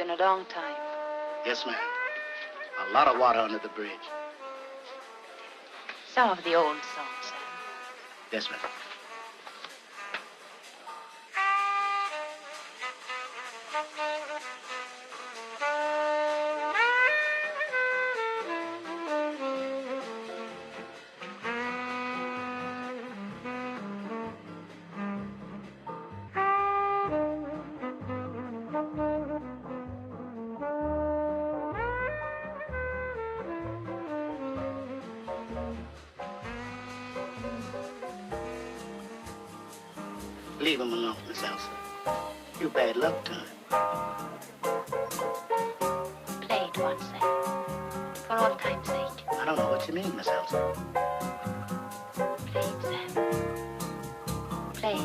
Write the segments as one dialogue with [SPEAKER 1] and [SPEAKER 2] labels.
[SPEAKER 1] in a long time.
[SPEAKER 2] Yes, ma'am. A lot of water under the bridge.
[SPEAKER 1] Some of the old songs, Sam.
[SPEAKER 2] Yes, ma'am. Leave him alone, Miss Elsa. You bad luck to him.
[SPEAKER 1] Play it once, Sam. For all time's sake.
[SPEAKER 2] I don't know what you mean, Miss Elsa.
[SPEAKER 1] Play it, Sam. Play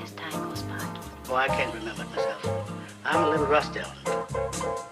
[SPEAKER 1] as time goes by.
[SPEAKER 2] Oh, I can't remember it, Miss Elsa. I'm a little rusty on it.